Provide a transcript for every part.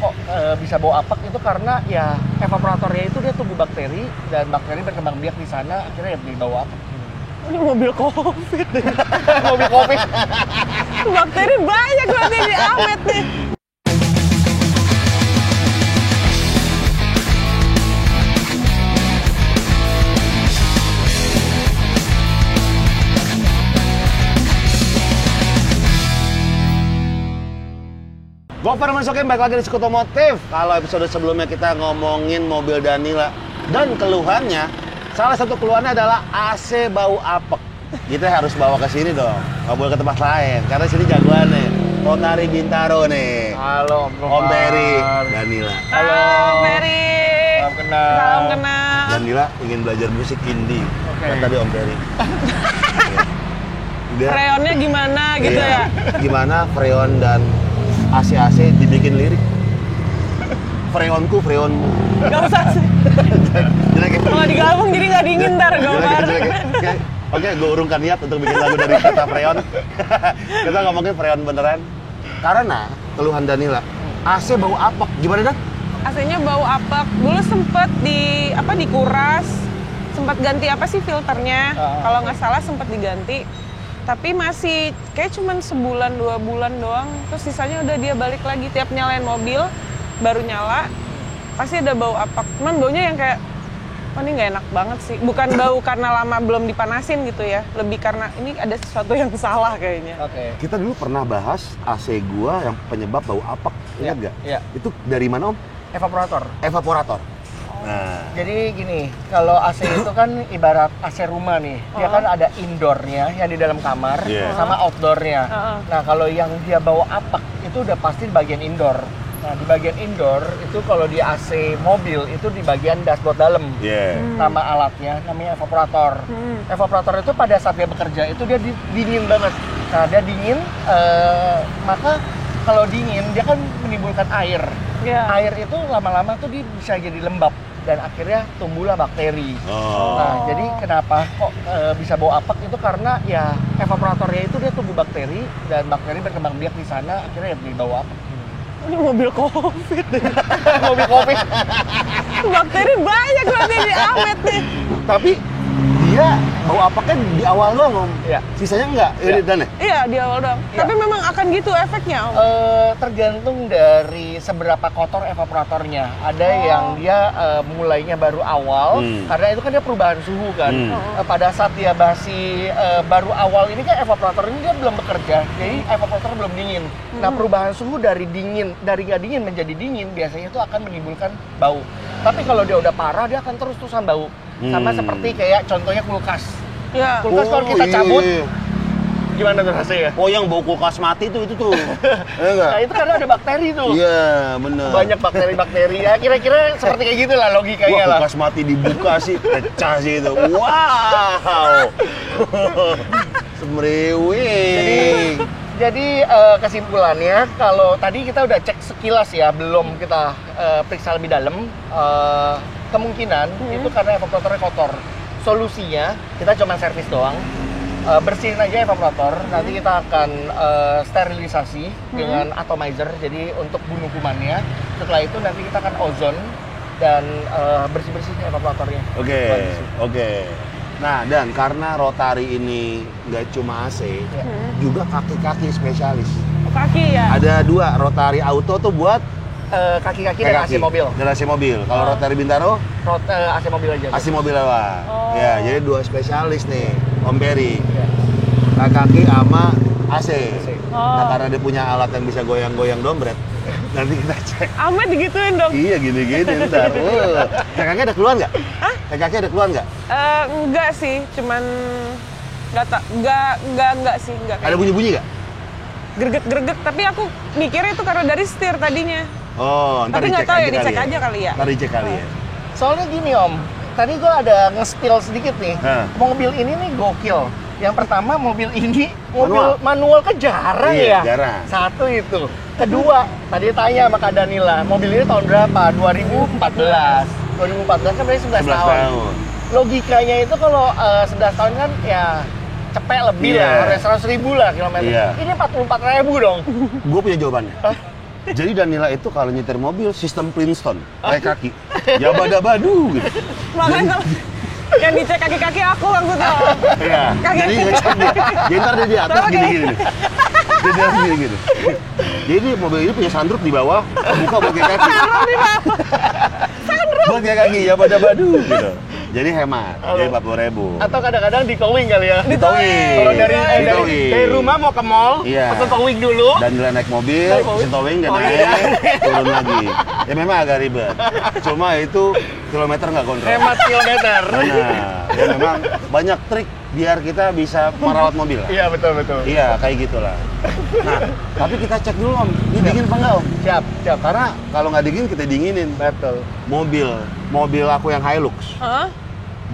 kok bisa bau apek itu karena ya evaporatornya itu dia tumbuh bakteri dan bakteri berkembang biak di sana akhirnya ya jadi bau apek. Ini mobil COVID. Mobil COVID. Bakteri banyak berarti di Ahmed nih. Gopher masukin balik lagi di Sekutu Otomotif. Kalau episode sebelumnya kita ngomongin mobil Danila dan keluhannya, salah satu keluhannya adalah AC bau apek. Kita harus bawa ke sini dong, nggak boleh ke tempat lain karena sini jagoan nih. Rotary Bintaro nih. Halo Om Peri, Danila. Halo Peri. Salam kenal. Salam kenal. Danila ingin belajar musik indie. Oke. Kan tadi Om Peri. Freonnya gimana gitu Iya. ya? Gimana freon dan AC dibikin lirik. Freonku, freonmu. Gak usah sih. Jelek ya? Kalau digabung jadi nggak dingin ntar Gopher. Jelek ya? Oke, gue urungkan niat untuk bikin lagu dari kata freon. Kita ngomongin freon beneran. Karena keluhan Danila, AC bau apek. Gimana, Dan? AC-nya bau apek. Dulu sempet dikuras, sempet ganti filternya. Kalau nggak salah sempet diganti. Tapi masih kayak cuman sebulan 2 bulan doang. Terus sisanya udah dia balik lagi. Tiap nyalain mobil baru nyala pasti ada bau apek. Cuman baunya yang kayak ini nggak enak banget sih. Bukan bau karena lama belum dipanasin gitu ya. Lebih karena ini ada sesuatu yang salah kayaknya. Oke. Kita dulu pernah bahas AC gua yang penyebab bau apek. Ingat nggak? Iya. Itu dari mana, Om? Evaporator. Evaporator. Nah, Jadi gini, kalau AC itu kan ibarat AC rumah nih. Dia kan ada indoornya yang di dalam kamar Iya. sama outdoornya. Nah, kalau yang dia bawa apek itu udah pasti di bagian indoor. Nah, di bagian indoor itu kalau di AC mobil itu di bagian dashboard dalam. yeah. Nama alatnya namanya evaporator. Evaporator itu pada saat dia bekerja itu dia dingin banget. Nah, dia dingin, maka kalau dingin dia kan menimbulkan air. Iya. Air itu lama-lama tuh dia bisa jadi lembab dan akhirnya tumbuhlah bakteri. Oh. Nah, jadi kenapa kok bisa bau apek itu karena ya evaporatornya itu dia tumbuh bakteri dan bakteri berkembang biak di sana akhirnya ya jadi bau apek. Ini mobil COVID. Mobil COVID. Bakteri banyak berarti di Ahmed nih. Tapi dia bau apeknya di awal doang, Om. Iya. Sisanya enggak, Iya. Dan ya? Iya di awal dong. Iya. Tapi memang akan gitu efeknya Om. Tergantung dari seberapa kotor evaporatornya. Ada yang dia mulainya baru awal, karena itu kan dia perubahan suhu kan. Pada saat dia masih baru awal ini kan evaporator ini dia belum bekerja, jadi evaporator belum dingin. Nah, perubahan suhu dari nggak dingin menjadi dingin biasanya itu akan menimbulkan bau. Tapi kalau dia udah parah dia akan terus-terusan bau. Sama seperti kayak contohnya kulkas. Iya. Kulkas kalau kita cabut, gimana tuh rasanya? Oh, yang bau kulkas mati itu tuh. Iya enggak? Nah, itu karena ada bakteri tuh. Iya, bener. Banyak bakteri-bakteri ya, kira-kira seperti kayak gitulah logikanya Wah, lah. kulkas mati dibuka sih, pecah sih itu. Wow. Semriwing. Jadi kesimpulannya kalau tadi kita udah cek sekilas ya, belum kita periksa lebih dalam, kemungkinan itu karena evaporatornya kotor. Solusinya kita cuma servis doang, bersihin aja evaporator. Nanti kita akan sterilisasi dengan atomizer, jadi untuk bunuh kumannya. Setelah itu nanti kita akan ozon dan bersih-bersih evaporatornya. Oke. Nah, dan karena Rotary ini nggak cuma AC, juga kaki-kaki spesialis. Kaki ya. Ada 2, Rotary Auto tuh buat Kaki-kaki dan AC mobil. Dan AC mobil. Kalau Rotary Bintaro, AC mobil aja. AC mobil lah. Oh. Ya, jadi 2 spesialis nih, Om Peri. Ya. Kaki sama AC. Oh. Nah, karena dia punya alat yang bisa goyang-goyang dompet, nanti kita cek. Ahmed digituin dong. Iya, gini-gini ntar. Kakaknya ada keluhan nggak? Hah? Kakaknya ada keluhan nggak? Enggak sih, cuman enggak sih, enggak Ada kayak bunyi-bunyi nggak? greget-greget, tapi aku mikirnya itu karena dari setir tadinya. Oh, ntar Tapi nggak dicek tahu ya, aja dicek kali aja kali ya. Ntar dicek kali ya. Soalnya gini Om, tadi gue ada nge-spill sedikit nih. Hah. Mobil ini nih gokil. Yang pertama mobil ini mobil manual kan jarang Iya, ya. jarang. Satu itu. Kedua, tadi tanya sama Kak Danila, mobil ini tahun berapa? 2014. 2014 kan berarti 11 tahun. Logikanya itu kalau 11 tahun kan ya cepet lebih Iya. lah, harus 100.000 lah kilometer. Iya. Ini 44.000 dong. Gue punya jawabannya. Hah? Jadi Danila itu kalau nyetir mobil sistem Flintstone, kayak kaki. Jabadabadu gitu. Makanya kalau yang dicek kaki-kaki aku maksudnya. Iya. Kaki. Jadi ngecek dia. Jadi ntar dia di atas Oke. gini-gini. Dia di atas gini-gini. Jadi mobil ini punya sunroof di bawah, buka buat kayak kaki. Buat kayak kaki, jabadabadu gitu. Jadi hemat, jadi 40.000. Atau kadang-kadang di towing kali ya. Di towing. Kalau dari, Di towing. dari rumah mau ke mall, Iya. pesan towing dulu. Dan dia naik mobil, Naik mobil. mesin towing dia Oh, naik, iya. turun lagi. Ya memang agak ribet. Cuma itu kilometer nggak kontrol. Hemat kilometer. Nah, ya memang banyak trik biar kita bisa merawat mobil lah. Iya, betul. Iya, kayak gitulah. Nah, tapi kita cek dulu Om, ini dingin apa enggak Om? Siap. Karena kalau nggak dingin kita dinginin. Betul. Mobil aku yang Hilux, Hah?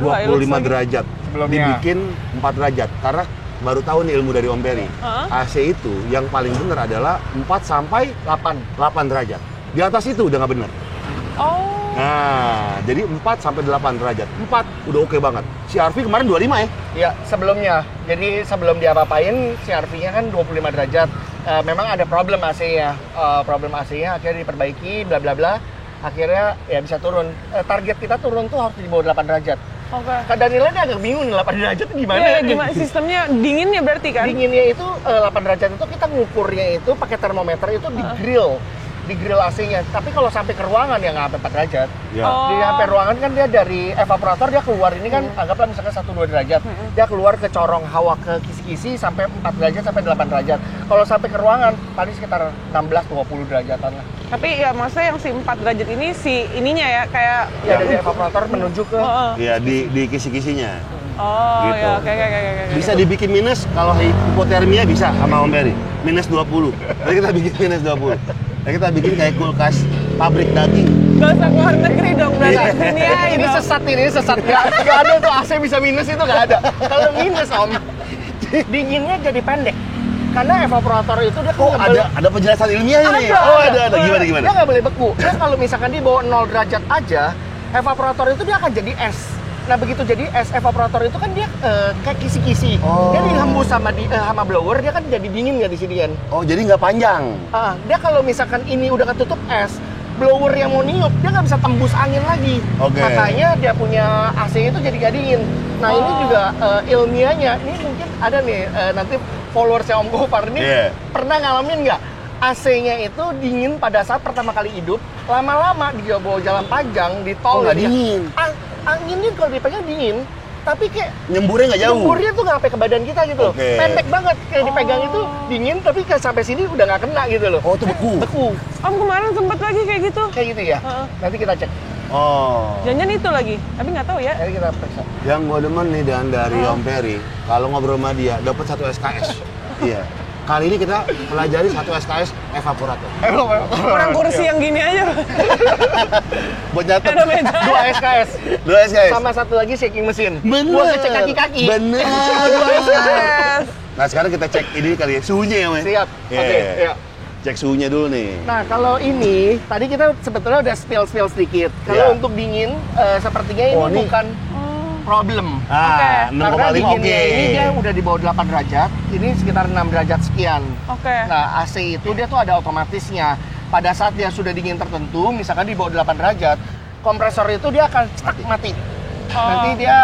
25 derajat. Sebelumnya. Dibikin 4 derajat. Karena baru tahu nih ilmu dari Om Peri. Hah? AC itu yang paling benar adalah 4 sampai 8 derajat. Di atas itu udah nggak benar. Oh. Nah, jadi 4 sampai 8 derajat. 4 udah oke banget. CR-V kemarin 25 ya? Iya, sebelumnya. Jadi sebelum diapa-apain, CR-V-nya kan 25 derajat. Memang ada problem AC-nya. Problem AC-nya akhirnya diperbaiki, bla bla bla. Akhirnya ya bisa turun. Target kita turun tuh harus di bawah 8 derajat. Oke. Kak Danila ini agak bingung nih 8 derajat itu gimana? Iya, gimana sistemnya dinginnya berarti kan? Dinginnya itu 8 derajat itu kita ngukurnya itu pakai termometer itu di grill AC-nya. Tapi kalau sampai ke ruangan ya nggak sampai 4 derajat. Ya. Oh. Di sampai ruangan kan dia dari evaporator dia keluar ini kan anggaplah misalkan 1-2 derajat. Dia keluar ke corong hawa ke kisi-kisi sampai 4 derajat sampai 8 derajat. Kalau sampai ke ruangan paling sekitar 16-20 derajatan lah. Tapi ya maksudnya yang si 4 derajat ini si ininya ya kayak Ya dari evaporator menuju ke Oh, Iya, di kisi-kisinya. gitu. Gitu. Ya oke. Bisa dibikin minus kalau hipotermia bisa sama Om Peri. Minus 20. Jadi kita bikin minus 20. Nah, kita bikin kayak kulkas pabrik daging. Gak usah keluar negeri dong, berarti Iya. sini aja ini dong. sesat. Nggak ada tuh AC bisa minus itu nggak ada. Kalau minus Om, dinginnya jadi pendek. Karena evaporator itu dia Oh, nggak boleh- ada penjelasan ilmiahnya nih. Ada, Oh, ada. Gimana? Dia nggak boleh beku. Dia kalau misalkan di bawah 0 derajat aja, evaporator itu dia akan jadi es. Nah begitu jadi es, evaporator itu kan dia kayak kisi-kisi. Oh. Dia dihembus sama blower, dia kan jadi dingin nggak di sini kan. Oh, jadi nggak panjang. Dia kalau misalkan ini udah ketutup es, blower yang mau niup, dia nggak bisa tembus angin lagi. Oke. Makanya dia punya AC itu jadi nggak dingin. Nah ini juga ilmiahnya, ini mungkin ada nih nanti followersnya Om Gofar ini Iya. pernah ngalamin nggak? AC-nya itu dingin pada saat pertama kali hidup, lama-lama di bawah jalan panjang, di tol Oh, nggak dia- dingin. Anginnya kalau dipegang dingin, tapi kayak Nyemburnya nggak jauh. nyemburnya tuh nggak sampai ke badan kita gitu loh. Oke. Pendek banget, kayak dipegang itu dingin, tapi kayak sampai sini udah nggak kena gitu loh. Oh, itu beku. Beku, Om kemarin sempet lagi kayak gitu. kayak gitu ya. Heeh. Nanti kita cek, Oh. Jangan itu lagi, tapi nggak tahu ya. nanti kita periksa. Yang gua demen nih dan dari Om Peri, kalau ngobrol sama dia dapat 1 SKS. Iya. Kali ini kita pelajari 1 SKS evaporator. Kurang kursi yang gini aja. Buat nyatet. Ada meja. 2 SKS, 2 SKS. sama satu lagi shaking mesin. Bener. Buat ngecek kaki-kaki. Bener. Yes. Nah, sekarang kita cek ini kali ya, suhunya ya, Mas. Siap. Iya. Oke, iya. Cek suhunya dulu nih. Nah, kalau ini tadi kita sebetulnya udah spill sedikit. Kalau Iya. untuk dingin, sepertinya ini Oh, ini. bukan problem. Ah, Oke. 6,5 Karena oke. dinginnya ini dia udah di bawah 8 derajat, ini sekitar 6 derajat sekian. Oke. Nah, AC itu dia tuh ada otomatisnya. Pada saat dia sudah dingin tertentu, misalkan di bawah 8 derajat, kompresor itu dia akan stuck mati. Oh. Nanti dia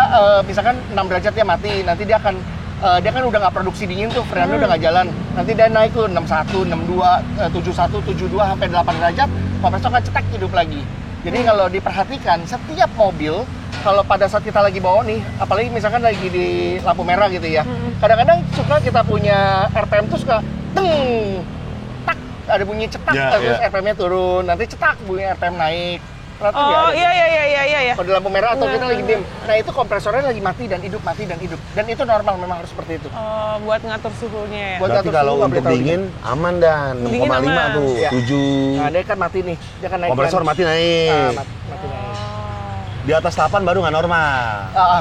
misalkan 6 derajat dia mati, nanti dia akan dia kan udah nggak produksi dingin tuh, freonnya udah nggak jalan. Nanti dia naik tuh 61, 62, 71, 72 sampai 8 derajat, kompresor akan cetek hidup lagi. Jadi kalau diperhatikan setiap mobil kalau pada saat kita lagi bawa nih, apalagi misalkan lagi di lampu merah gitu ya, kadang-kadang suka kita punya RPM tuh suka teng, tak, ada bunyi cetak, Ya, terus ya. RPM-nya turun, nanti cetak bunyi RPM naik. Perhatian nggak Oh ada? iya. Kalau di lampu merah atau kita Benar, lagi diem, nah itu kompresornya lagi mati dan hidup, dan itu normal, memang harus seperti itu. Oh, buat ngatur suhunya ya. Buat Berarti ngatur kalau suhu nggak untuk boleh terlalu dingin aman dan Dingin 6,5 aman. tuh, Iya. 7. Nah dia kan mati nih, dia kan naik. Kompresor kan. mati naik. Mati naik. Di atas 8 baru nggak normal.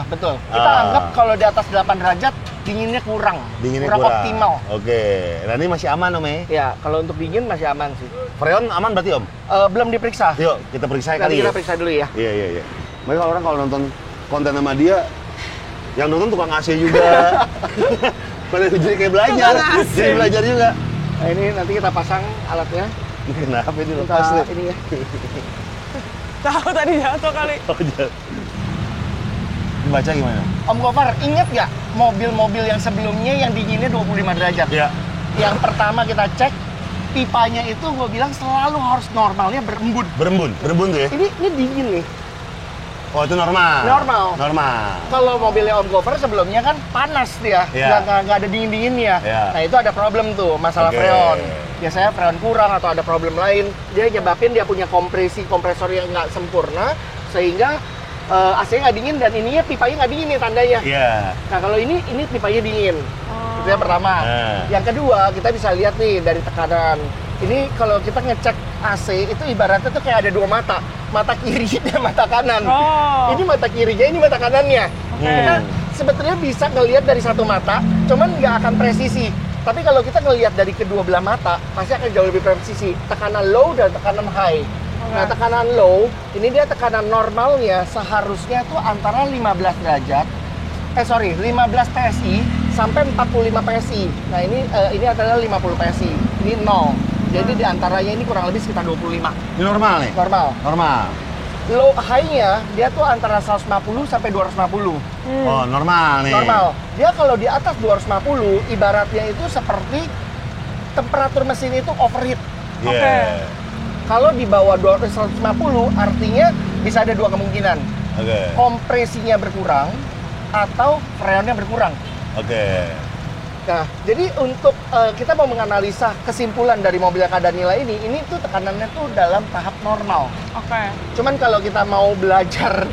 Betul. Kita anggap kalau di atas 8 derajat dinginnya kurang, Dinginnya kurang kurang. optimal. Oke. Nah, ini masih aman Om ya? Ya, kalau untuk dingin masih aman sih. Freon aman berarti Om? Belum diperiksa. Yuk, kita periksa Nanti kali kita ya. periksa dulu ya. Iya. Mereka orang kalau nonton konten sama dia, yang nonton tukang AC juga. Pada jadi kayak belajar. Tukang AC. Jadi belajar juga. Nah ini nanti kita pasang alatnya. Kenapa ini lepas nih? Ini ya. Tahu tadi jatuh kali. Oh, baca gimana? Om Gofar, inget nggak mobil-mobil yang sebelumnya yang dinginnya 25 derajat? Ya. Yang pertama kita cek, pipanya itu gue bilang selalu harus normalnya berembun. Berembun tuh ya? Ini dingin nih. Oh, itu normal. Normal. Kalau mobilnya Om Gofar sebelumnya kan panas dia, Iya. nggak ada dingin-dinginnya. Iya. Nah itu ada problem tuh, masalah Oke. freon. Biasanya freon kurang atau ada problem lain, dia nyebabin dia punya kompresor yang nggak sempurna, sehingga AC-nya nggak dingin dan ininya pipanya nggak dingin nih tandanya. Iya. Nah kalau ini pipanya dingin. Oh. Itu yang pertama. Yang kedua, kita bisa lihat nih dari tekanan. Ini kalau kita ngecek AC itu ibaratnya tuh kayak ada dua mata. Mata kiri dan mata kanan. Oh. Ini mata kirinya, ini mata kanannya. Oke. Kita sebetulnya bisa ngelihat dari satu mata, cuman nggak akan presisi. Tapi kalau kita ngelihat dari kedua belah mata, pasti akan jauh lebih presisi. Tekanan low dan tekanan high. Nah, tekanan low, ini dia tekanan normalnya seharusnya tuh antara 15 derajat, 15 PSI sampai 45 PSI. Nah, ini adalah 50 PSI. Ini 0. Jadi di antaranya ini kurang lebih sekitar 25. Ini normal nih? Normal. Low high-nya dia tuh antara 150 sampai 250. Oh, normal nih. Normal. Dia kalau di atas 250, ibaratnya itu seperti temperatur mesin itu overheat. Iya. Oke. Kalau di bawah 150, artinya bisa ada dua kemungkinan. Oke. Kompresinya berkurang atau freonnya berkurang. Oke. Nah, jadi untuk kita mau menganalisa kesimpulan dari mobil Kak Danila ini tuh tekanannya tuh dalam tahap normal. Oke. Cuman kalau kita mau belajar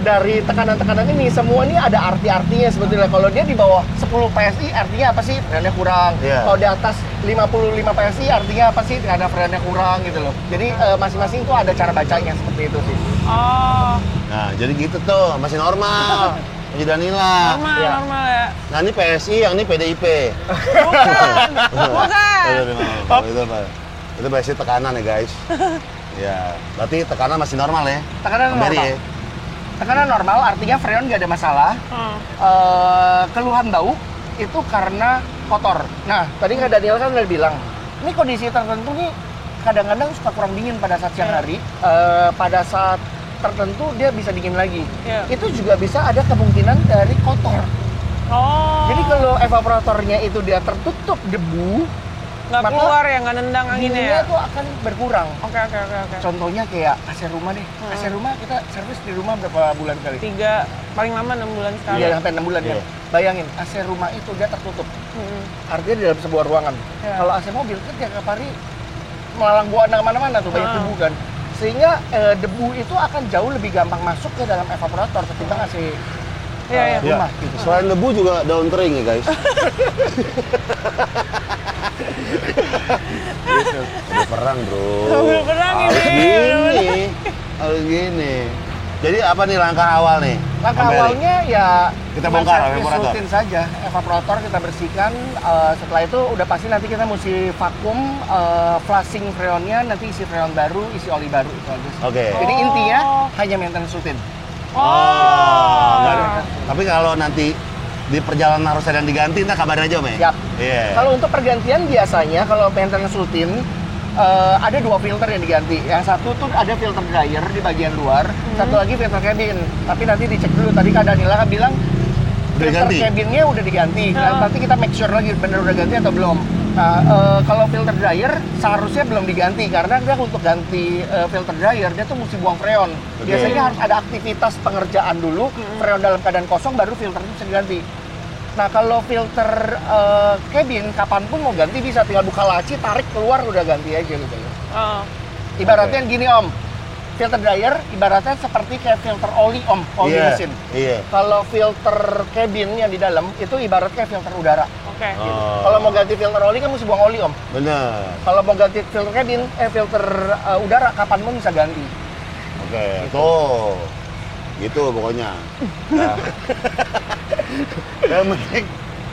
dari tekanan-tekanan ini, semua ini ada arti-artinya sebetulnya. Kalau dia di bawah 10 PSI, artinya apa sih? Freonnya kurang. Iya. Kalau di atas 55 PSI, artinya apa sih? Ada freonnya kurang gitu loh. Jadi masing-masing tuh ada cara bacanya seperti itu sih. Oh. Nah, jadi gitu tuh, masih normal. Haji Danila. Normal, Iya. normal ya. Nah, ini PSI, yang ini PDIP. Bukan. Bukan. Itu PSI tekanan ya, guys. Ya, berarti tekanan masih normal ya? Tekanan Kembali normal. ya? Tekanan normal artinya freon nggak ada masalah. Keluhan bau itu karena kotor. Nah, tadi Kak Daniel kan udah bilang, ini kondisi tertentu nih kadang-kadang suka kurang dingin pada saat siang hari. Pada saat tertentu dia bisa dingin lagi. Iya. Itu juga bisa ada kemungkinan dari kotor. Oh. Jadi kalau evaporatornya itu dia tertutup debu, nggak maka keluar ya, nggak nendang anginnya ya. dinginnya tuh akan berkurang. Oke. Contohnya kayak AC rumah deh. AC rumah kita servis di rumah berapa bulan kali? 3, paling lama 6 bulan sekali. Iya, sampai 6 bulan ya. Iya. Bayangin, AC rumah itu dia tertutup. Mm-mm. Artinya di dalam sebuah ruangan. Iya. Kalau AC mobil kan tiap hari melalang buana kemana-mana tuh, banyak debu kan. Sehingga debu itu akan jauh lebih gampang masuk ke dalam evaporator ketimbang AC Iya. rumah gitu. Selain debu juga daun kering ya, guys. Udah perang, bro. Udah perang Harus ini, gini. Harus gini. Jadi apa nih langkah awal nih? Langkah Kembali. awalnya ya Kita cuma bongkar servis evaporator. rutin saja. Evaporator kita bersihkan. Setelah itu udah pasti nanti kita mesti vakum, flushing freonnya, nanti isi freon baru, isi oli baru itu aja sih. Oke. Jadi intinya hanya maintenance rutin. Oh. Nggak ada. Tapi kalau nanti di perjalanan harus ada yang diganti, ntar kabarin aja, Om ya? Siap. Iya. Kalau untuk pergantian biasanya kalau maintenance rutin ada 2 filter yang diganti. Yang satu tuh ada filter dryer di bagian luar, satu lagi filter cabin. Tapi nanti dicek dulu. Tadi Kak Danila kan bilang Udah filter diganti? cabinnya udah diganti. Nah, nanti kita make sure lagi bener udah ganti atau belum. Nah, kalau filter dryer seharusnya belum diganti karena dia untuk ganti filter dryer dia tuh mesti buang freon. Oke. Biasanya harus ada aktivitas pengerjaan dulu, freon dalam keadaan kosong baru filter itu bisa diganti. Nah, kalau filter cabin kapanpun mau ganti bisa, tinggal buka laci, tarik keluar udah ganti aja gitu ya. Oh. Ibaratnya gini Om, filter dryer ibaratnya seperti kayak filter oli Om, oli Iya, mesin. Iya. Kalau filter cabin yang di dalam itu ibaratnya filter udara. Oke. Oh. Kalau mau ganti filter oli kan mesti buang oli Om. Bener. Kalau mau ganti filter cabin, filter udara kapanpun bisa ganti. Oke, tuh. Gitu pokoknya. Nah. Yang penting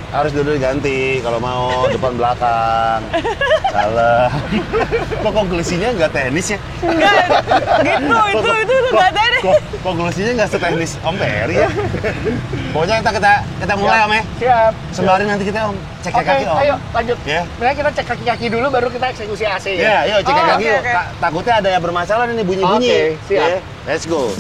Harus dulu diganti kalau mau depan belakang. Salah. Kok konklusinya nggak teknis ya? Enggak, gitu, itu nggak ada deh. Konklusinya nggak seteknis Om Peri ya. Pokoknya kita mulai Om ya. Siap. Sembari nanti kita Om cek Oke, kaki Om. ayo lanjut. Ya. Sebenarnya kita cek kaki-kaki dulu baru kita eksekusi AC ya. Ya, yuk cek kaki oke, yuk. oke. Takutnya ada yang bermasalah nih bunyi-bunyi. Oke, siap. Ya, let's go.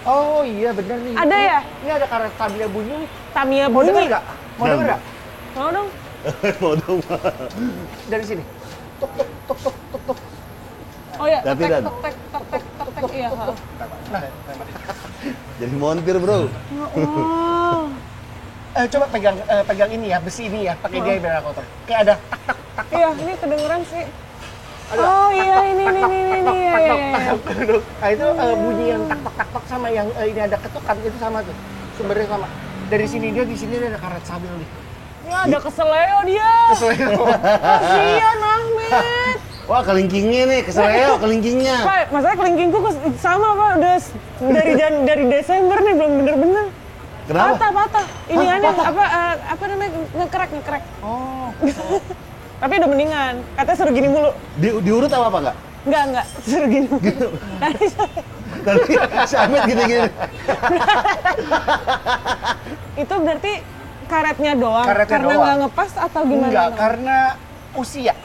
Oh iya bener nih. Ada ya? Ini ada karet Tamiya bunyi. Tamiya Mau denger bunyi. nggak? Mau denger nggak? Mau dong. Mau dong. Dari sini. Tuk tuk tuk tuk tuk tuk. Oh ya, Tapi, Dan. tek, iya. heeh. Nah, Jadi montir, Bro. Oh. coba pegang ini ya, besi ini ya, pakai dia biar kotor. Kayak ada tak tak tak. Iya, ini kedengeran sih. Ada Oh iya, ini, iya. Nah itu bunyi yang tak tak tak tak sama yang ini ada ketukan itu sama tuh. Sumbernya sama. Dari sini dia, di sini dia ada karet sabil nih. Ya ada keseleo dia. Keseleo. Kasian Ahmed. Wah, kelingkingnya nih, keseleo kelingkingnya. Pak, masalah kelingkingku sama Pak, udah dari Desember nih belum bener-bener. Kenapa? Patah. Ini aneh, apa namanya, ngekrek. Oh. Tapi udah mendingan, katanya suruh gini mulu. Diurut apa enggak? Enggak, suruh gini mulu. Tapi si Ahmed gini-gini. Itu berarti karetnya doang? Karetnya karena doang. nggak ngepas atau gimana? Enggak, karena usia.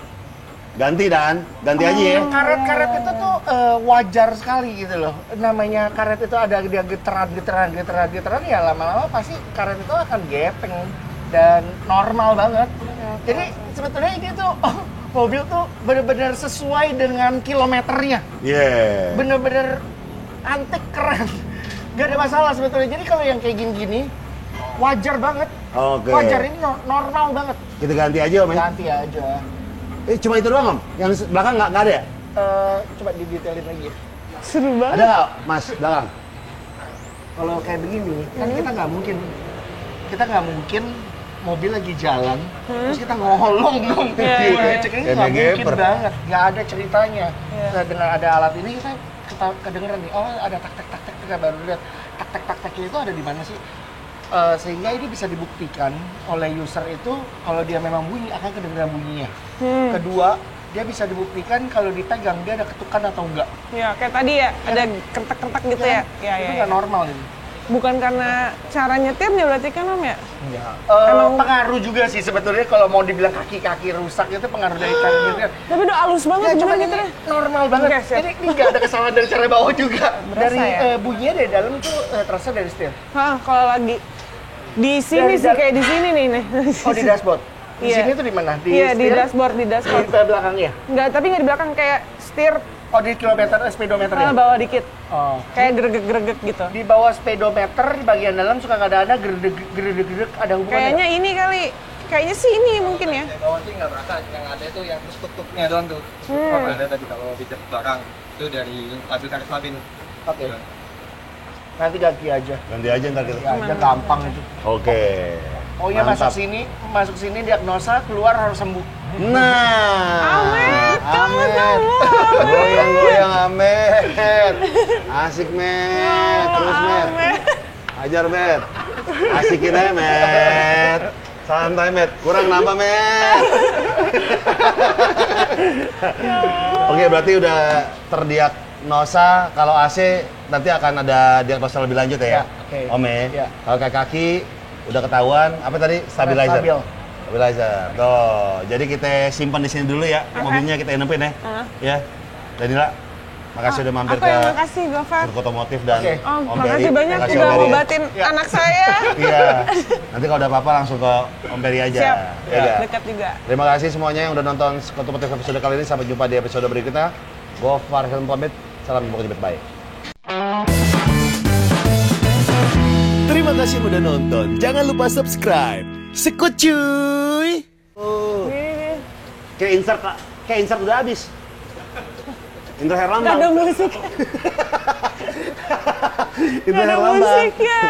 Ganti Dan, ganti aja ya. Karet-karet itu tuh wajar sekali gitu loh. Namanya karet itu ada dia getaran ya lama-lama pasti karet itu akan gepeng dan normal banget. Jadi sebetulnya ini tuh mobil tuh benar-benar sesuai dengan kilometernya. Yeah. Bener-bener antik keren. Gak ada masalah sebetulnya. Jadi kalau yang kayak gini-gini wajar banget. Oke. Wajar ini normal banget. Kita ganti aja Om ya. Ganti aja. Cuma itu doang Om? Yang belakang nggak ada ya? Coba didetailin lagi. Seru banget. Ada nggak Mas belakang? Kalau kayak begini, kan kita nggak mungkin mobil lagi jalan, terus kita ngolong dong. Iya. Ceknya Kayak nggak mungkin ngegeper. banget, nggak ada ceritanya. Iya. Nah, dengan ada alat ini kita kedengeran nih, oh ada tak kita baru lihat tak itu ada di mana sih? Sehingga ini bisa dibuktikan oleh user itu kalau dia memang bunyi akan kedengeran bunyinya. Kedua, dia bisa dibuktikan kalau dipegang dia ada ketukan atau enggak. Ya, kayak tadi ya, ada kertak-kertak gitu ya. Itu nggak normal ini. Bukan karena cara nyetirnya berarti kan Om ya? Enggak. Emang- Pengaruh juga sih sebetulnya kalau mau dibilang kaki-kaki rusak itu pengaruh dari cara nyetir. Tapi udah halus banget Ya, cuma bener ini nyetirnya. normal banget. Oke, siap. Ini nggak ada kesalahan dari cara bawah juga. Berasa Dari ya? bunyinya dari dalam itu terasa dari setir. Hah, kalau lagi di sini Dari sih kayak di sini nih. Oh di dashboard. Di Iya. sini tuh di mana? Iya, di setir? dashboard. Di belakangnya. Enggak, tapi nggak di belakang, kayak setir Oh di kilometer speedometer ya. bawah dikit. Oh. Kayak greget-greget gitu. Di bawah speedometer di bagian dalam suka kadang-kadang gerdeg ada hubungannya. Kayaknya ini kali. Kayaknya sih ini mungkin ya. Di bawah sih nggak berasa, yang ada itu yang terus tuk-tuknya doang tuh. Ada tadi kalau di belakang itu dari labin. Oke. Nanti ganti aja. Ganti aja ntar kita. Ganti aja gampang itu. Oke. Oh iya Mantap. masuk sini diagnosa keluar harus sembuh. Nah. Ahmed, kamu Ahmed. tahu, Goyang-goyang Ahmed. Asik Met. Terus Met. Ajar Met. Asikin aja Met. Santai Met. Kurang nambah Met. Oke, berarti udah terdiagnosa kalau AC nanti akan ada diagnosa lebih lanjut ya. Ya, oke. Ome. Ya. Kalau kaki udah ketahuan apa tadi? Stabilizer. Stabil. Stabilizer. Tuh, jadi kita simpan di sini dulu ya. Mobilnya kita inepin ya. Ya. Danila, makasih udah mampir Aku ke yang makasih, Gofar. Surut Otomotif dan Oke. Oh, Om makasih Peri. banyak Makasih, udah Om Peri, ya. ngobatin Ya. anak saya. Iya. Nanti kalau ada apa-apa langsung ke Om Peri aja. Siap. Ya nggak? Dekat juga. Terima kasih semuanya yang udah nonton Otomotif episode kali ini. Sampai jumpa di episode berikutnya. Gofar Hilman pamit. Salam jumpa di baik. Terima kasih udah nonton. Jangan lupa subscribe. Sekut cuy. Ini. Kayak insert udah habis. Indra Gak Herlambang. ada musik. Indra Gak ada Herlambang. musiknya.